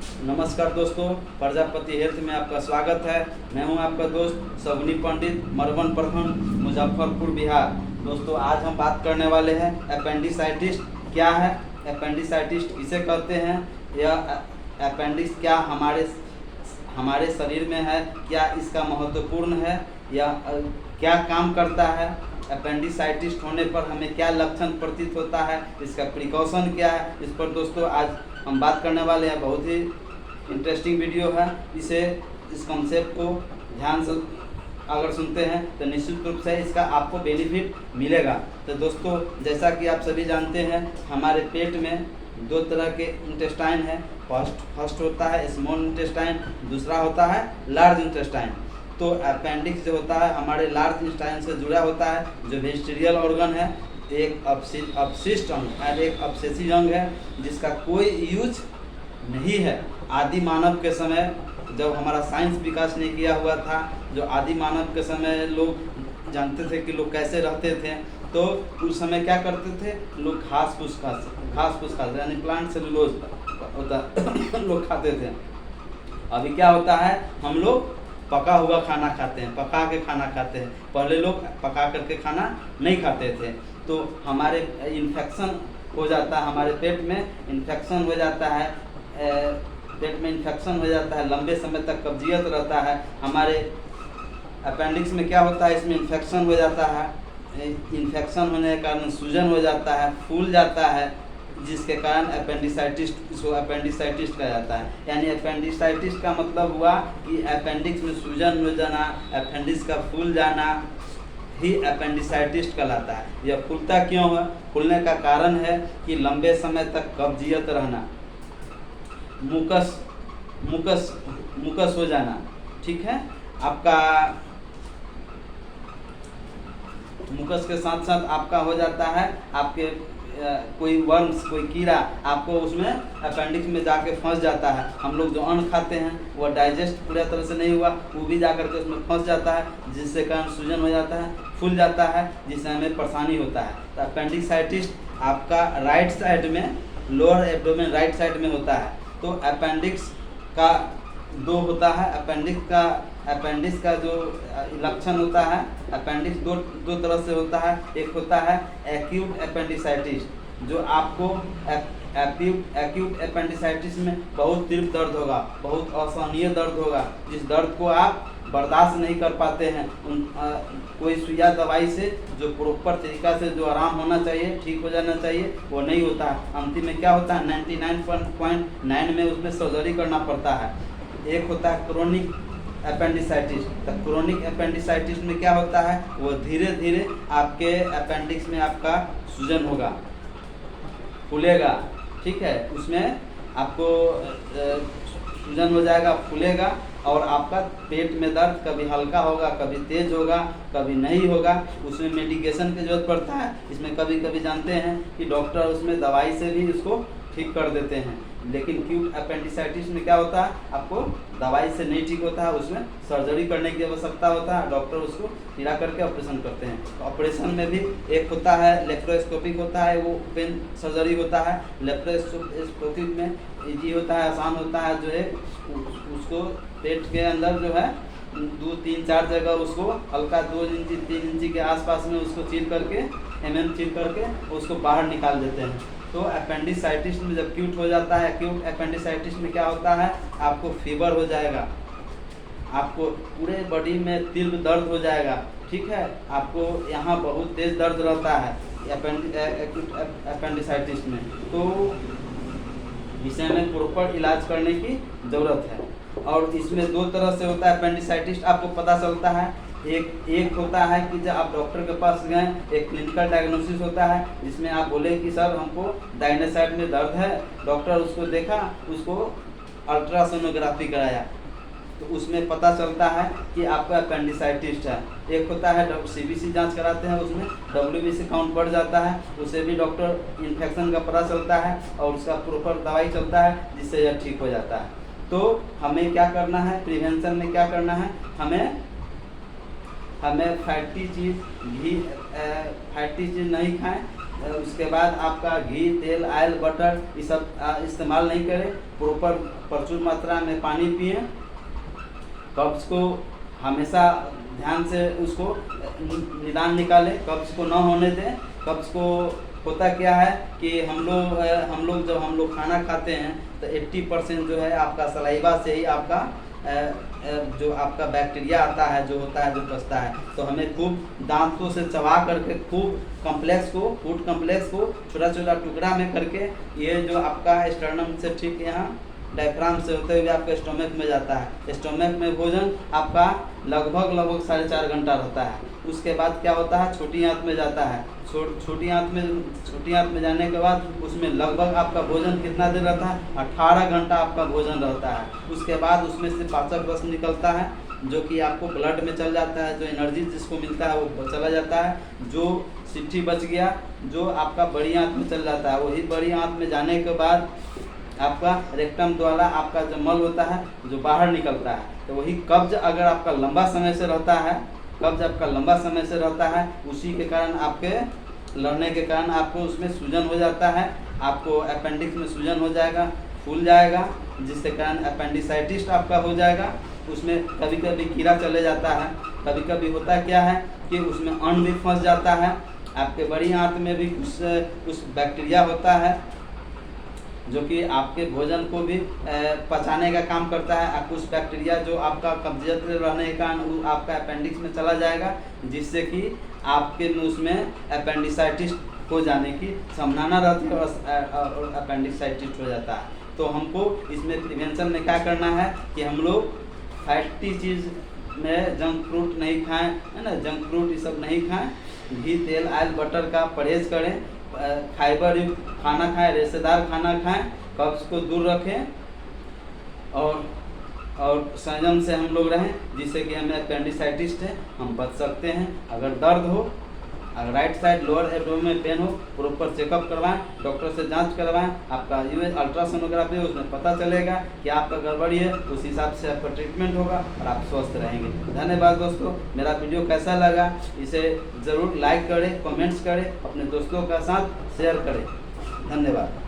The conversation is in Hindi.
नमस्कार दोस्तों, प्रजापति हेल्थ में आपका स्वागत है। मैं हूं आपका दोस्त सगुनी पंडित, मरवन प्रखंड, मुजफ्फरपुर, बिहार। दोस्तों, आज हम बात करने वाले हैं अपेंडिसाइटिस क्या है, अपेंडिसाइटिस किसे कहते हैं, यह अपेंडिक्स क्या हमारे शरीर में है, क्या इसका महत्वपूर्ण है, या क्या काम करता है, अपेंडिसाइटिस होने पर हमें क्या लक्षण प्रतीत होता है, इसका प्रिकॉशन क्या है, इस पर दोस्तों आज हम बात करने वाले हैं। बहुत ही इंटरेस्टिंग वीडियो है। इस कॉन्सेप्ट को ध्यान से अगर सुनते हैं तो निश्चित रूप से इसका आपको बेनिफिट मिलेगा। तो दोस्तों, जैसा कि आप सभी जानते हैं, हमारे पेट में दो तरह के इंटेस्टाइन है। फर्स्ट होता है स्मॉल इंटेस्टाइन, दूसरा होता है लार्ज इंटेस्टाइन। तो अपेंडिक्स जो होता है हमारे लार्ज इंटेस्टाइन से जुड़ा होता है, जो वेजिटेरियल ऑर्गन है। एक अपशिष्ट अंग और एक अवशेषी अंग है, जिसका कोई यूज नहीं है। आदि मानव के समय, जब हमारा साइंस विकास नहीं किया हुआ था, जो आदि मानव के समय लोग जानते थे कि लोग कैसे रहते थे, तो उस समय क्या करते थे, लोग घास फूस खाते, यानी प्लांट सेलुलोज होता लोग खाते थे। अभी क्या होता है, हम लोग पका हुआ खाना खाते हैं, पका के खाना खाते हैं। पहले लोग पका करके खाना नहीं खाते थे। तो हमारे इन्फेक्शन हो जाता है, हमारे पेट में इन्फेक्शन हो जाता है, लंबे समय तक कब्जियत रहता है। हमारे अपेंडिक्स में क्या होता है, इसमें इन्फेक्शन हो जाता है। इन्फेक्शन होने के कारण सूजन हो जाता है, फूल जाता है, जिसके कारण अपेंडिसाइटिस, इसको अपेंडिसाइटिस कहा जाता है। यानी अपेंडिसाइटिस का मतलब हुआ कि अपेंडिक्स में सूजन हो जाना, अपेंडिक्स का फूल जाना ही अपेंडिसाइटिस कहलाता है। यह फूलता क्यों है? फूलने का कारण है कि लंबे समय तक कब्जियत रहना, मुकस हो जाना। ठीक है, आपका मुकस के साथ साथ आपका हो जाता है, आपके कोई वर्म्स, कोई कीड़ा आपको उसमें अपेंडिक्स में जाके फंस जाता है। हम लोग जो अन्न खाते हैं वह डाइजेस्ट पूरी तरह से नहीं हुआ, वो भी जा करके उसमें फंस जाता है, जिससे कारण सूजन हो जाता है, फूल जाता है, जिससे हमें परेशानी होता है। तो अपेंडिसाइटिस आपका राइट साइड में, लोअर एब्डोमेन राइट साइड में होता है। तो अपेंडिक्स का दो होता है। अपेंडिक्स का जो लक्षण होता है, अपेंडिक्स दो तरह से होता है। एक होता है एक्यूट अपेंडिसाइटिस, जो आपको एक्यूट अपेंडिसाइटिस में बहुत तीव्र दर्द होगा, बहुत असहनीय दर्द होगा, जिस दर्द को आप बर्दाश्त नहीं कर पाते हैं। कोई सुइया दवाई से जो प्रॉपर तरीका से जो आराम होना चाहिए, ठीक हो जाना चाहिए, वो नहीं होता है। अंतिम में क्या होता है, 99.9 में उसमें सर्जरी करना पड़ता है। एक होता है क्रोनिक अपेंडिसाइटिस। तो क्रोनिक अपेंडिसाइटिस में क्या होता है, वो धीरे धीरे आपके अपेंडिक्स में आपका सूजन होगा, फूलेगा। ठीक है, उसमें आपको सूजन हो जाएगा, फूलेगा, और आपका पेट में दर्द कभी हल्का होगा, कभी तेज होगा, कभी नहीं होगा। उसमें मेडिकेशन की जरूरत पड़ता है। इसमें कभी कभी जानते हैं कि डॉक्टर उसमें दवाई से भी उसको ठीक कर देते हैं। लेकिन एक्यूट अपेंडिसाइटिस में क्या होता है, आपको दवाई से नहीं ठीक होता है, उसमें सर्जरी करने की आवश्यकता होता है। डॉक्टर उसको पीड़ा करके ऑपरेशन करते हैं। तो ऑपरेशन में भी एक होता है लेप्रोस्कोपिक होता है, वो ओपन सर्जरी होता है। लेप्रोस्कोपिक में इजी होता है, आसान होता है, जो है उसको पेट के अंदर जो है 2-3-4 जगह उसको हल्का 2 इंची 3 इंची के आसपास में उसको चीर करके उसको बाहर निकाल देते हैं। तो अपेंडिसाइटिस में जब एक्यूट हो जाता है, एक्यूट अपेंडिसाइटिस में क्या होता है, आपको फीवर हो जाएगा, आपको पूरे बॉडी में तीव्र दर्द हो जाएगा। ठीक है, आपको यहाँ बहुत तेज दर्द रहता है एक्यूट अपेंडिसाइटिस में। तो इसे हमें प्रॉपर इलाज करने की ज़रूरत है। और इसमें दो तरह से होता है अपेंडिसाइटिस, आपको पता चलता है। एक होता है कि जब आप डॉक्टर के पास गए, एक क्लिनिकल डायग्नोसिस होता है, जिसमें आप बोले कि सर हमको दाहिने साइड में दर्द है। डॉक्टर उसको देखा, उसको अल्ट्रासोनोग्राफी कराया, तो उसमें पता चलता है कि आपका अपेंडिसाइटिस है। एक होता है CBC जांच कराते हैं, उसमें WBC काउंट बढ़ जाता है, उसे भी डॉक्टर इन्फेक्शन का पता चलता है और उसका प्रॉपर दवाई चलता है, जिससे यह ठीक हो जाता है। तो हमें क्या करना है, प्रिवेंशन में क्या करना है, हमें फैटी चीज़ नहीं खाएं। उसके बाद आपका घी, तेल, ऑयल, बटर ये सब इस्तेमाल नहीं करें। प्रॉपर प्रचुर मात्रा में पानी पिएं। कब्ज को हमेशा ध्यान से उसको निदान निकालें, कब्ज को न होने दें। कब्ज को होता क्या है कि हम लोग जब हम लोग खाना खाते हैं तो 80% जो है आपका सलाइवा से ही आपका जो आपका बैक्टीरिया आता है, जो होता है, जो बचता है। तो हमें खूब दांतों से चबा करके खूब फूड कम्प्लेक्स को छोटा छोटा टुकड़ा में करके, ये जो आपका स्टर्नम से ठीक यहाँ डायफ्राम से होते हुए आपके स्टोमक में जाता है। स्टोमक में भोजन आपका लगभग 4.5 घंटा रहता है। उसके बाद क्या होता है, छोटी आंत में जाता है। छोटी आंत में जाने के बाद उसमें लगभग आपका भोजन कितना देर रहता है, 18 घंटा आपका भोजन रहता है। उसके बाद उसमें से पाचक रस निकलता है, जो कि आपको ब्लड में चल जाता है। जो एनर्जी जिसको मिलता है वो चला जाता है। जो सिट्ठी बच गया जो आपका बड़ी आंत में चल जाता है। वही बड़ी आंत में जाने के बाद आपका रेक्टम द्वारा आपका जो मल होता है जो बाहर निकलता है। तो वही कब्ज अगर आपका लंबा समय से रहता है, उसी के कारण आपके लड़ने के कारण आपको उसमें सूजन हो जाता है। आपको अपेंडिक्स में सूजन हो जाएगा, फूल जाएगा, जिसके कारण अपेंडिसाइटिस आपका हो जाएगा। उसमें कभी कभी कीड़ा चले जाता है। कभी कभी होता क्या है कि उसमें अन्न भी फंस जाता है। आपके बड़ी आंत में भी कुछ बैक्टीरिया होता है जो कि आपके भोजन को भी पचाने का काम करता है। कुछ बैक्टीरिया जो आपका कब्जियत रहने के कारण वो आपका अपेंडिक्स में चला जाएगा, जिससे कि आपके उसमें अपेंडिसाइटिस हो जाने की संभावना रहती है और अपेंडिसाइटिस हो जाता है। तो हमको इसमें प्रिवेंशन में क्या करना है कि हम लोग फैटी चीज़ में जंक फ्रूट नहीं खाएं, है ना, जंक फ्रूट ये सब नहीं खाएं। घी, तेल, ऑयल, बटर का परहेज करें। फाइबर युक्त खाना खाएं, रेशेदार खाना खाएं, कब्ज को दूर रखें और संयम से हम लोग रहें, जिससे कि हमें अपेंडिसाइटिस से हम बच सकते हैं। अगर दर्द हो, अगर राइट साइड लोअर एब्डोमेन में पेन हो, प्रॉपर चेकअप करवाएं, डॉक्टर से जांच करवाएं। आपका अल्ट्रासोनोग्राफी है, उसमें पता चलेगा कि आपका गड़बड़ी है। उस हिसाब से आपका ट्रीटमेंट होगा और आप स्वस्थ रहेंगे। धन्यवाद दोस्तों। मेरा वीडियो कैसा लगा इसे ज़रूर लाइक करें, कमेंट्स करें, अपने दोस्तों के साथ शेयर करें। धन्यवाद।